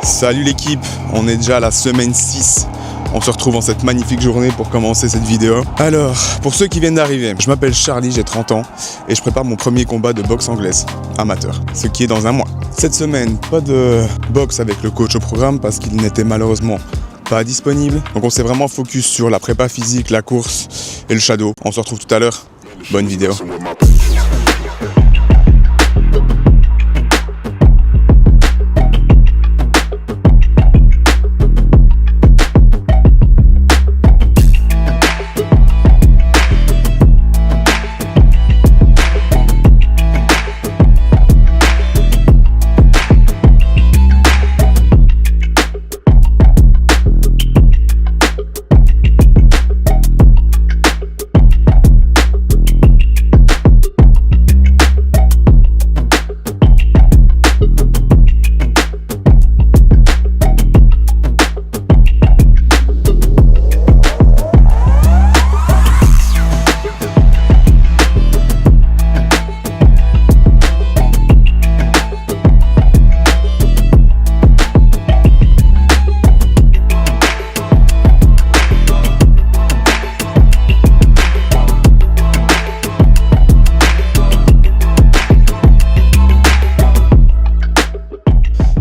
Salut l'équipe, on est déjà à la semaine 6. On se retrouve en cette magnifique journée pour commencer cette vidéo. Alors, pour ceux qui viennent d'arriver, je m'appelle Charlie, j'ai 30 ans et je prépare mon premier combat de boxe anglaise, amateur, ce qui est dans un mois. Cette semaine, pas de boxe avec le coach au programme parce qu'il n'était malheureusement pas disponible. Donc on s'est vraiment focus sur la prépa physique, la course et le shadow. On se retrouve tout à l'heure. Bonne vidéo.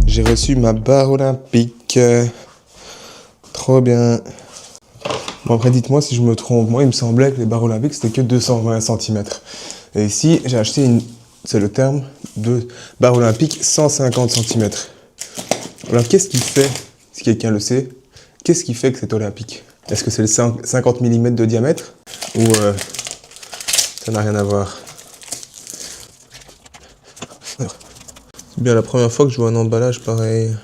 J'ai reçu ma barre olympique. Trop bien. Bon, après, dites-moi si je me trompe. Moi, il me semblait que les barres olympiques, c'était que 220 cm. Et ici, j'ai acheté c'est le terme, de barre olympique 150 cm. Alors, qu'est-ce qui fait, si quelqu'un le sait, qu'est-ce qui fait que c'est olympique? Est-ce que c'est le 50 mm de diamètre? Ou ça n'a rien à voir? C'est bien la première fois que je vois un emballage pareil.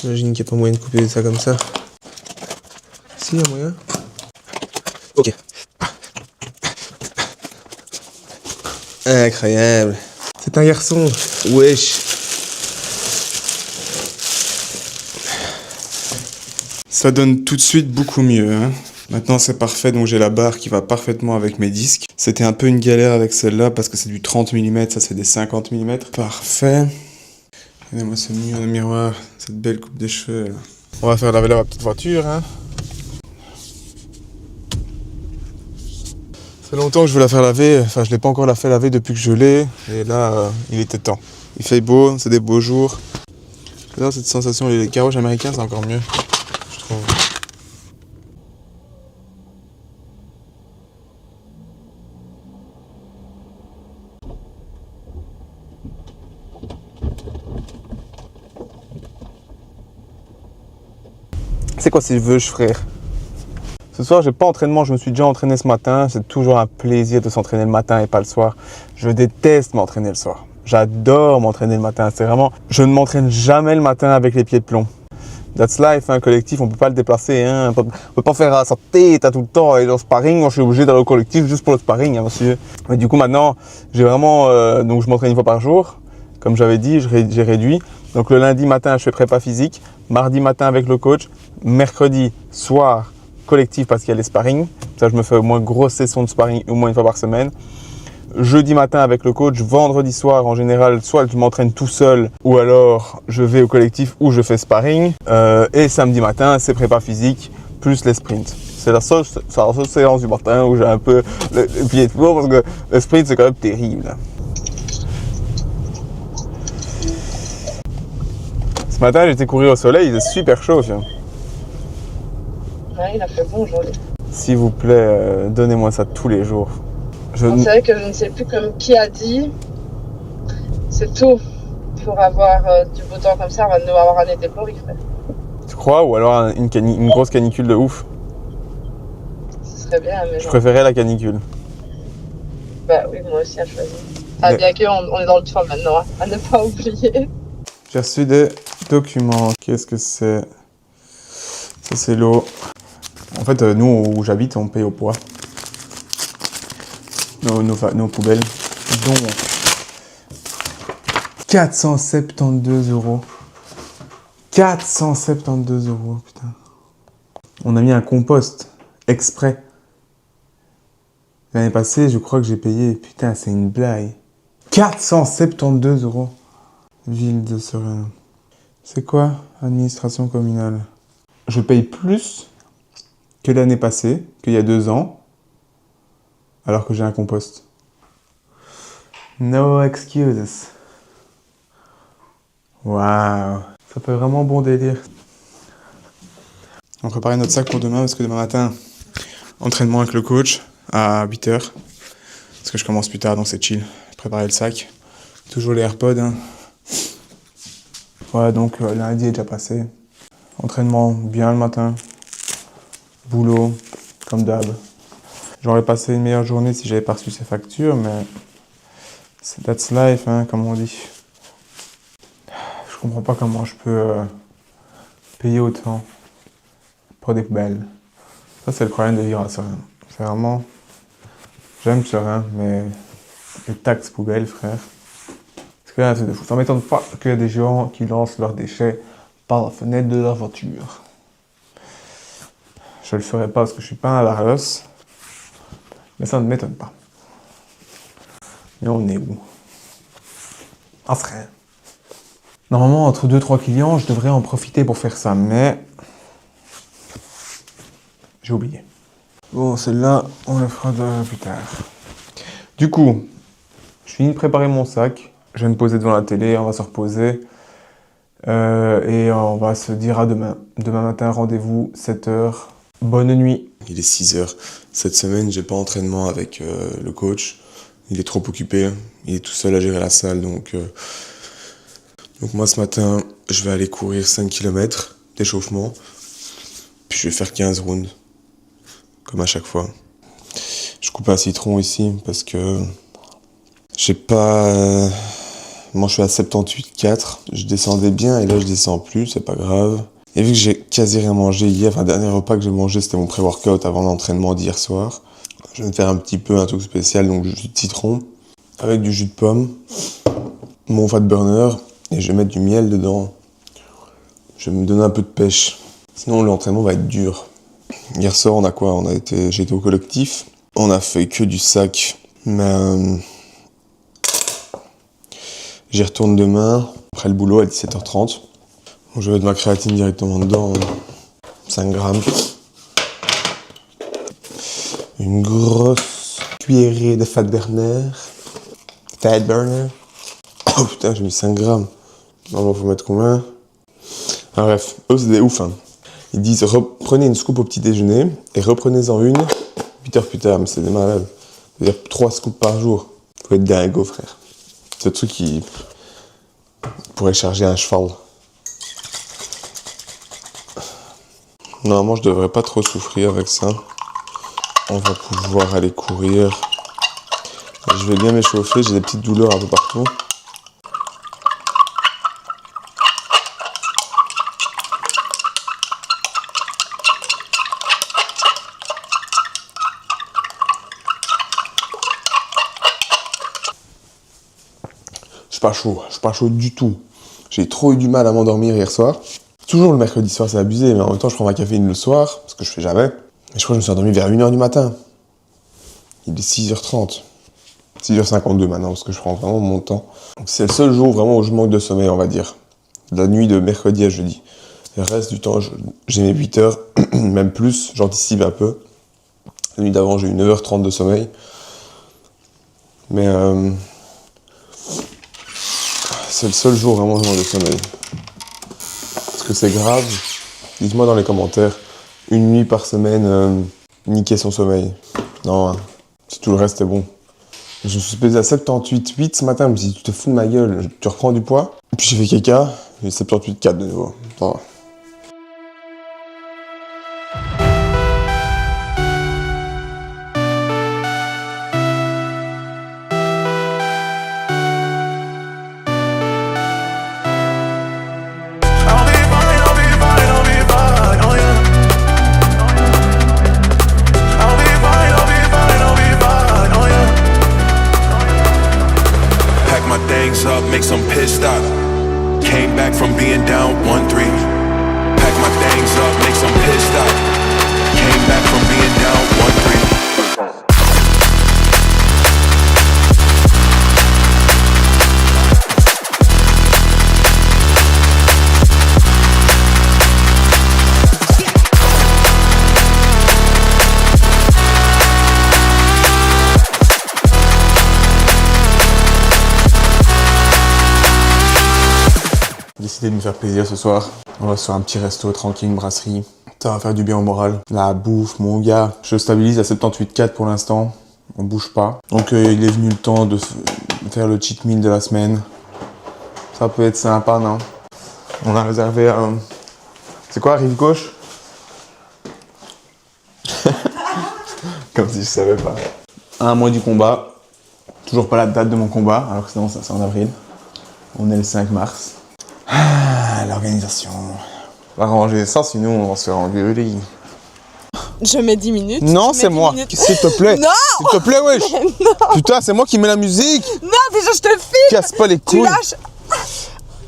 J'imagine qu'il n'y a pas moyen de couper ça comme ça. Si, il y a moyen. Ok. Incroyable. C'est un garçon. Wesh. Ça donne tout de suite beaucoup mieux. Hein. Maintenant c'est parfait, donc j'ai la barre qui va parfaitement avec mes disques. C'était un peu une galère avec celle-là parce que c'est du 30 mm, ça c'est des 50 mm. Parfait. Regardez-moi ce mignon miroir, cette belle coupe de cheveux. Là. On va faire laver la petite voiture. Hein. Ça fait longtemps que je veux la faire laver, enfin je l'ai pas encore la fait laver depuis que je l'ai. Et là, il était temps. Il fait beau, c'est des beaux jours. Là, cette sensation, les carottes américains, c'est encore mieux, je trouve. C'est quoi ces veuches, frère? Ce soir, j'ai pas entraînement, je me suis déjà entraîné ce matin. C'est toujours un plaisir de s'entraîner le matin et pas le soir. Je déteste m'entraîner le soir. J'adore m'entraîner le matin. C'est vraiment, je ne m'entraîne jamais le matin avec les pieds de plomb. That's life, un collectif, on peut pas le déplacer. Hein. On peut pas faire sa tête tout le temps. Et dans le sparring, moi, je suis obligé d'aller au collectif juste pour le sparring, hein, monsieur. Mais du coup, maintenant, j'ai vraiment, donc je m'entraîne une fois par jour. Comme j'avais dit, j'ai réduit. Donc le lundi matin, je fais prépa physique. Mardi matin avec le coach. Mercredi soir, collectif parce qu'il y a les sparring. Ça, je me fais au moins une grosse session de sparring au moins une fois par semaine. Jeudi matin avec le coach. Vendredi soir, en général, soit je m'entraîne tout seul ou alors je vais au collectif ou je fais sparring. Et samedi matin, c'est prépa physique plus les sprints. C'est la seule séance du matin où j'ai un peu le pied de plomb parce que le sprint, c'est quand même terrible. Ce matin, j'étais courir au soleil, il est super chaud. Tiens. Ouais, il a fait bon aujourd'hui. S'il vous plaît, donnez-moi ça tous les jours. C'est vrai que je ne sais plus comme qui a dit, c'est tôt pour avoir du beau temps comme ça, on va devoir avoir un été pourri, frère. Tu crois? Ou alors une grosse canicule de ouf? Ce serait bien, mais je préférais la canicule. Bah oui, moi aussi, à choisir. Ah, bien qu'on est dans le temps maintenant, hein, à ne pas oublier. J'ai reçu des documents. Qu'est-ce que c'est? Ça, c'est l'eau. En fait, nous, où j'habite, on paye au poids. Nos poubelles. Donc, 472 €. 472 €, putain. On a mis un compost exprès. L'année passée, je crois que j'ai payé, putain, c'est une blague. 472 €. Ville de Serein. C'est quoi? Administration communale. Je paye plus que l'année passée, qu'il y a 2 ans, alors que j'ai un compost. No excuses. Waouh, ça fait vraiment bon délire. On prépare notre sac pour demain parce que demain matin, entraînement avec le coach à 8h. Parce que je commence plus tard donc c'est chill. Préparer le sac. Toujours les AirPods. Hein. Ouais, donc lundi est déjà passé. Entraînement bien le matin. Boulot, comme d'hab. J'aurais passé une meilleure journée si j'avais pas reçu ces factures, mais that's life, hein, comme on dit. Je comprends pas comment je peux payer autant pour des poubelles. Ça, c'est le problème de vivre à Serein. C'est vraiment... J'aime Serein, mais les taxes poubelles, frère. Parce que là, c'est de fou. Ça m'étonne pas qu'il y a des gens qui lancent leurs déchets par la fenêtre de leur voiture. Je le ferai pas parce que je suis pas un Barlos. Mais ça ne m'étonne pas. Mais on est où? En Serein. Normalement, entre 2-3 clients, je devrais en profiter pour faire ça, mais... J'ai oublié. Bon, celle-là, on le fera plus tard. Du coup, je finis de préparer mon sac. Je vais me poser devant la télé, on va se reposer. Et on va se dire à demain. Demain matin, rendez-vous, 7h. Bonne nuit. Il est 6h. Cette semaine, j'ai pas entraînement avec le coach. Il est trop occupé. Il est tout seul à gérer la salle. Donc moi, ce matin, je vais aller courir 5 km d'échauffement. Puis je vais faire 15 rounds. Comme à chaque fois. Je coupe un citron ici parce que j'ai pas... Moi, je suis à 78,4. Je descendais bien et là, je descends plus. C'est pas grave. Et vu que j'ai quasi rien mangé hier, le dernier repas que j'ai mangé, c'était mon pré-workout avant l'entraînement d'hier soir. Je vais me faire un petit peu un truc spécial, donc du jus de citron avec du jus de pomme, mon fat burner, et je vais mettre du miel dedans. Je vais me donner un peu de pêche. Sinon, l'entraînement va être dur. Hier soir, on a quoi? J'ai été au collectif. On a fait que du sac. Mais j'y retourne demain, après le boulot à 17h30. Donc, je vais mettre ma créatine directement dedans. 5 grammes. Une grosse cuillerée de fat burner. Fat burner. Oh putain, j'ai mis 5 grammes. Non, faut mettre combien? Ah, bref, eux, c'est des ouf. Hein. Ils disent reprenez une scoop au petit déjeuner et reprenez-en une 8 heures plus tard. Mais c'est des malades. C'est-à-dire 3 scoops par jour. Faut être dingo, frère. C'est un truc qui pourrait charger un cheval. Normalement, je devrais pas trop souffrir avec ça. On va pouvoir aller courir. Je vais bien m'échauffer. J'ai des petites douleurs un peu partout. Je suis pas chaud du tout. J'ai trop eu du mal à m'endormir hier soir. Toujours le mercredi soir, c'est abusé, mais en même temps, je prends ma caféine le soir, ce que je fais jamais. Et je crois que je me suis endormi vers 1h du matin. Il est 6h30. 6h52 maintenant, parce que je prends vraiment mon temps. Donc c'est le seul jour vraiment où je manque de sommeil, on va dire. La nuit de mercredi à jeudi. Le reste du temps, j'ai mes 8 heures, même plus, j'anticipe un peu. La nuit d'avant, j'ai eu 9h30 de sommeil. Mais c'est le seul jour vraiment où je manque de sommeil. Est-ce que c'est grave? Dites-moi dans les commentaires. Une nuit par semaine, niquer son sommeil. Non, hein. Si tout le reste est bon. Je me suis pesé à 78,8 ce matin. Je me suis dit, tu te fous de ma gueule, tu reprends du poids. Puis j'ai fait caca, j'ai 78,4 de nouveau. Ça va. Make some pit stop. Came back from being down 1-3. décidé de me faire plaisir ce soir. On va se faire un petit resto tranquille, une brasserie. Ça va faire du bien au moral. La bouffe, mon gars. Je stabilise à 78,4 pour l'instant. On bouge pas. Donc il est venu le temps de faire le cheat meal de la semaine. Ça peut être sympa, non? On a réservé un... C'est quoi, rive gauche? Comme si je savais pas. Un mois du combat. Toujours pas la date de mon combat, alors que sinon c'est en avril. On est le 5 mars. Ah, l'organisation. On va ranger ça, sinon on va se faire engueuler. Je mets 10 minutes. Non, c'est moi. S'il te plaît. Non. S'il te plaît, wesh. Putain, c'est moi qui mets la musique. Non, déjà je te le filme. Casse pas les couilles. Tu lâches.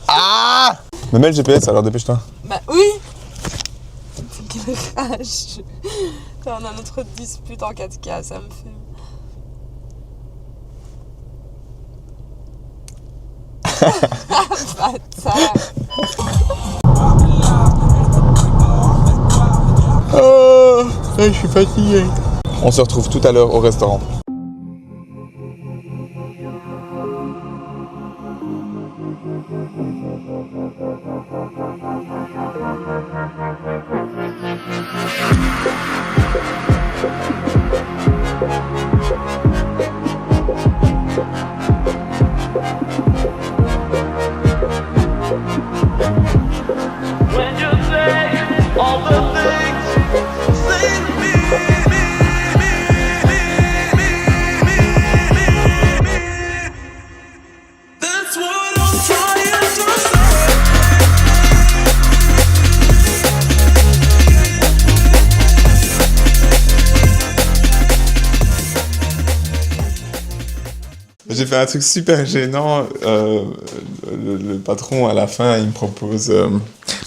Ah. Mais mets le GPS, alors dépêche-toi. Bah oui. Quelle rage. Quand on a notre dispute en 4K, ça me fait... Bâtard. Oh, je suis fatigué. On se retrouve tout à l'heure au restaurant. When you say all the things, say to me, that's what I'm trying to say. J'ai fait un truc super gênant. Le patron, à la fin, il me propose...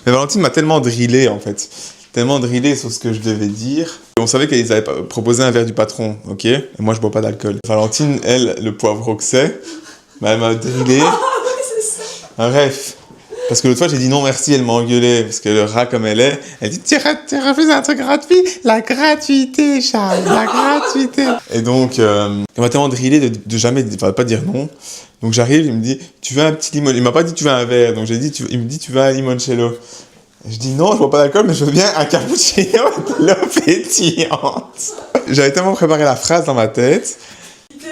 Mais Valentine m'a tellement drillé, en fait. Tellement drillé sur ce que je devais dire. On savait qu'ils avaient proposé un verre du patron, ok? Et moi, je bois pas d'alcool. Valentine, elle, le poivreau que c'est, bah, elle m'a drillé. Bref. Parce que l'autre fois, j'ai dit non merci, elle m'a engueulé. Parce que le rat comme elle est, elle dit tu refuses un truc gratuit? La gratuité, Charles, la gratuité. Et donc, elle m'a tellement drillé de jamais, enfin, pas dire non. Donc j'arrive, il me dit tu veux un petit limon. Il m'a pas dit tu veux un verre. Donc j'ai dit, il me dit tu veux un limoncello. Je dis non, je bois pas d'alcool, mais je veux bien un cappuccino avec de l'eau pétillante. J'avais tellement préparé la phrase dans ma tête.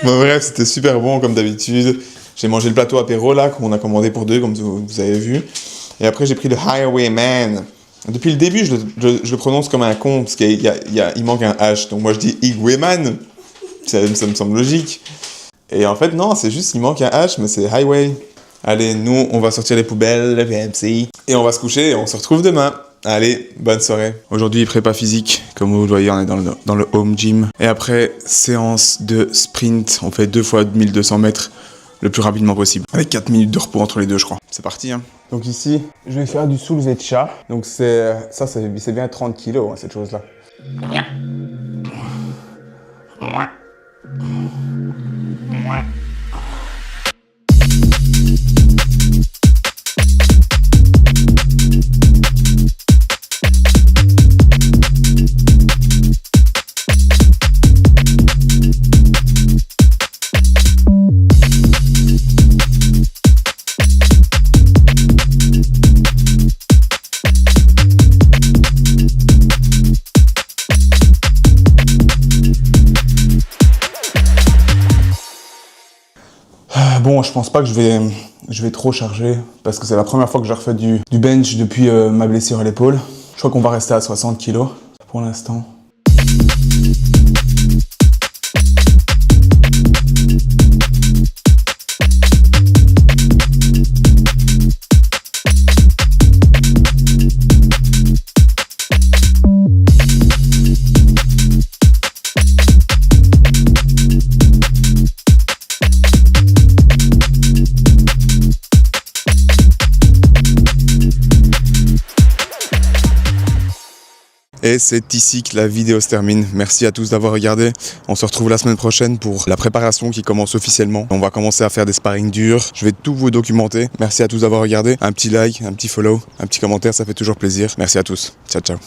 Bon, bref, c'était super bon comme d'habitude. J'ai mangé le plateau apéro là, qu'on a commandé pour deux, comme vous avez vu. Et après, j'ai pris le Highwayman. Depuis le début, je le prononce comme un con, parce qu'il manque un H. Donc moi, je dis Highwayman. Ça me semble logique. Et en fait, non, c'est juste qu'il manque un H, mais c'est Highway. Allez, nous, on va sortir les poubelles, le VMC. Et on va se coucher et on se retrouve demain. Allez, bonne soirée. Aujourd'hui, prépa physique. Comme vous le voyez, on est dans le home gym. Et après, séance de sprint. On fait 2 fois 1200 mètres le plus rapidement possible. Avec 4 minutes de repos entre les deux, je crois. C'est parti, hein. Donc ici, je vais faire du soulevé de chat. Donc c'est bien 30 kilos, hein, cette chose-là. Bon, je pense pas que je vais trop charger parce que c'est la première fois que je refais du bench depuis ma blessure à l'épaule. Je crois qu'on va rester à 60 kg pour l'instant. Et c'est ici que la vidéo se termine. Merci à tous d'avoir regardé. On se retrouve la semaine prochaine pour la préparation qui commence officiellement. On va commencer à faire des sparring durs. Je vais tout vous documenter. Merci à tous d'avoir regardé. Un petit like, un petit follow, un petit commentaire, ça fait toujours plaisir. Merci à tous. Ciao, ciao.